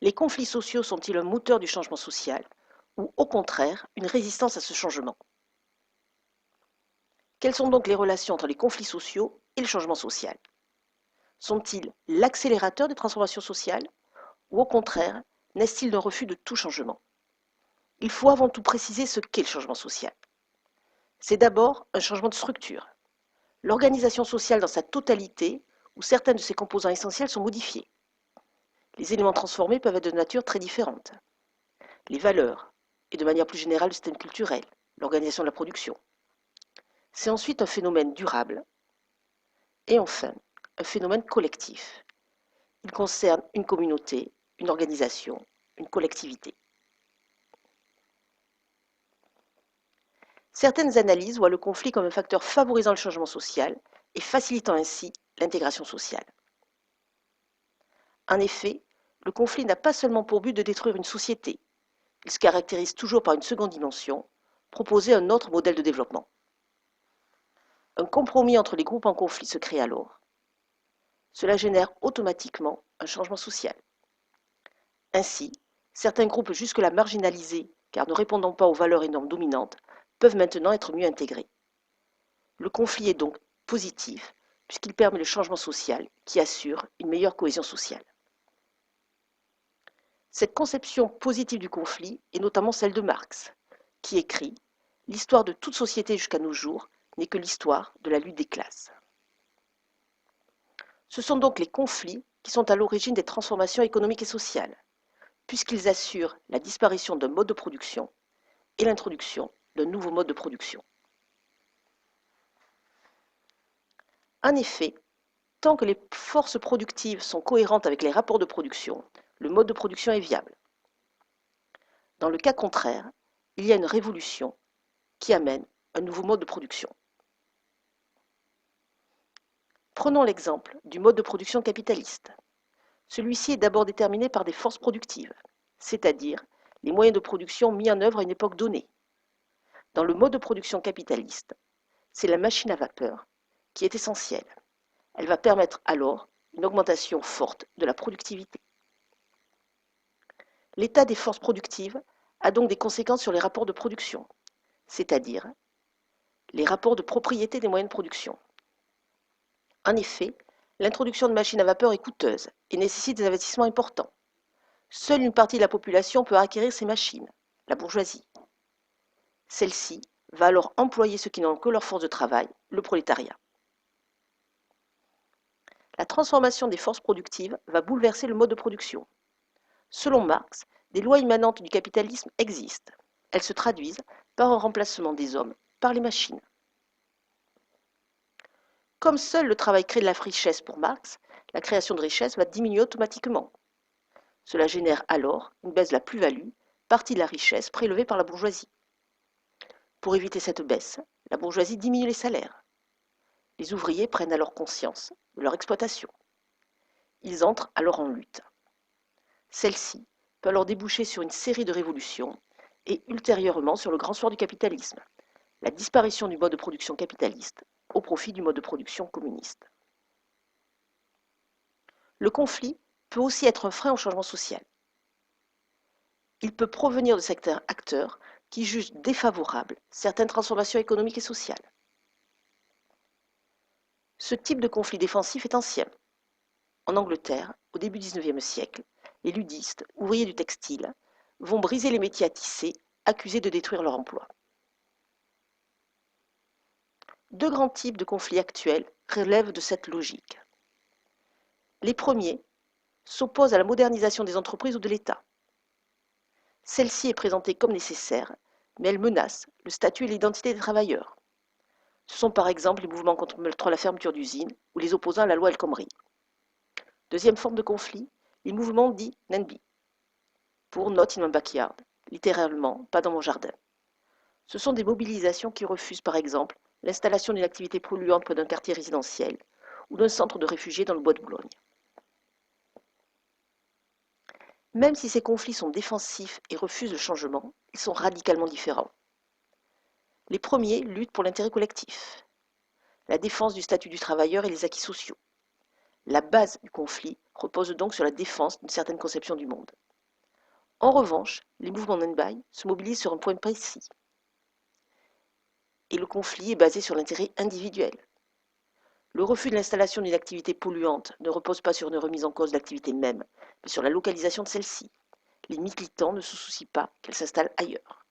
Les conflits sociaux sont-ils un moteur du changement social ou au contraire une résistance à ce changement? Quelles sont donc les relations entre les conflits sociaux et le changement social? Sont-ils l'accélérateur des transformations sociales ou au contraire naissent-ils d'un refus de tout changement? Il faut avant tout préciser ce qu'est le changement social. C'est d'abord un changement de structure, l'organisation sociale dans sa totalité où certains de ses composants essentiels sont modifiés. Les éléments transformés peuvent être de nature très différente. Les valeurs et de manière plus générale le système culturel, l'organisation de la production. C'est ensuite un phénomène durable et enfin un phénomène collectif. Il concerne une communauté, une organisation, une collectivité. Certaines analyses voient le conflit comme un facteur favorisant le changement social et facilitant ainsi l'intégration sociale. En effet, le conflit n'a pas seulement pour but de détruire une société, il se caractérise toujours par une seconde dimension, proposer un autre modèle de développement. Un compromis entre les groupes en conflit se crée alors. Cela génère automatiquement un changement social. Ainsi, certains groupes jusque-là marginalisés, car ne répondant pas aux valeurs et normes dominantes, peuvent maintenant être mieux intégrés. Le conflit est donc positif, puisqu'il permet le changement social qui assure une meilleure cohésion sociale. Cette conception positive du conflit est notamment celle de Marx, qui écrit « L'histoire de toute société jusqu'à nos jours n'est que l'histoire de la lutte des classes ». Ce sont donc les conflits qui sont à l'origine des transformations économiques et sociales, puisqu'ils assurent la disparition d'un mode de production et l'introduction d'un nouveau mode de production. En effet, tant que les forces productives sont cohérentes avec les rapports de production, le mode de production est viable. Dans le cas contraire, il y a une révolution qui amène un nouveau mode de production. Prenons l'exemple du mode de production capitaliste. Celui-ci est d'abord déterminé par des forces productives, c'est-à-dire les moyens de production mis en œuvre à une époque donnée. Dans le mode de production capitaliste, c'est la machine à vapeur qui est essentielle. Elle va permettre alors une augmentation forte de la productivité. L'état des forces productives a donc des conséquences sur les rapports de production, c'est-à-dire les rapports de propriété des moyens de production. En effet, l'introduction de machines à vapeur est coûteuse et nécessite des investissements importants. Seule une partie de la population peut acquérir ces machines, la bourgeoisie. Celle-ci va alors employer ceux qui n'ont que leur force de travail, le prolétariat. La transformation des forces productives va bouleverser le mode de production. Selon Marx, des lois immanentes du capitalisme existent. Elles se traduisent par un remplacement des hommes par les machines. Comme seul le travail crée de la richesse pour Marx, la création de richesse va diminuer automatiquement. Cela génère alors une baisse de la plus-value, partie de la richesse prélevée par la bourgeoisie. Pour éviter cette baisse, la bourgeoisie diminue les salaires. Les ouvriers prennent alors conscience de leur exploitation. Ils entrent alors en lutte. Celle-ci peut alors déboucher sur une série de révolutions et ultérieurement sur le grand soir du capitalisme, la disparition du mode de production capitaliste au profit du mode de production communiste. Le conflit peut aussi être un frein au changement social. Il peut provenir de certains acteurs qui jugent défavorables certaines transformations économiques et sociales. Ce type de conflit défensif est ancien. En Angleterre, au début du XIXe siècle, les ludistes, ouvriers du textile, vont briser les métiers à tisser, accusés de détruire leur emploi. Deux grands types de conflits actuels relèvent de cette logique. Les premiers s'opposent à la modernisation des entreprises ou de l'État. Celle-ci est présentée comme nécessaire, mais elle menace le statut et l'identité des travailleurs. Ce sont par exemple les mouvements contre la fermeture d'usines ou les opposants à la loi El Khomri. Deuxième forme de conflit, les mouvements dits NIMBY, pour Not in my backyard, littéralement pas dans mon jardin. Ce sont des mobilisations qui refusent par exemple l'installation d'une activité polluante près d'un quartier résidentiel ou d'un centre de réfugiés dans le bois de Boulogne. Même si ces conflits sont défensifs et refusent le changement, ils sont radicalement différents. Les premiers luttent pour l'intérêt collectif, la défense du statut du travailleur et les acquis sociaux. La base du conflit repose donc sur la défense d'une certaine conception du monde. En revanche, les mouvements non-buy se mobilisent sur un point précis. Et le conflit est basé sur l'intérêt individuel. Le refus de l'installation d'une activité polluante ne repose pas sur une remise en cause de l'activité même, mais sur la localisation de celle-ci. Les militants ne se soucient pas qu'elle s'installe ailleurs.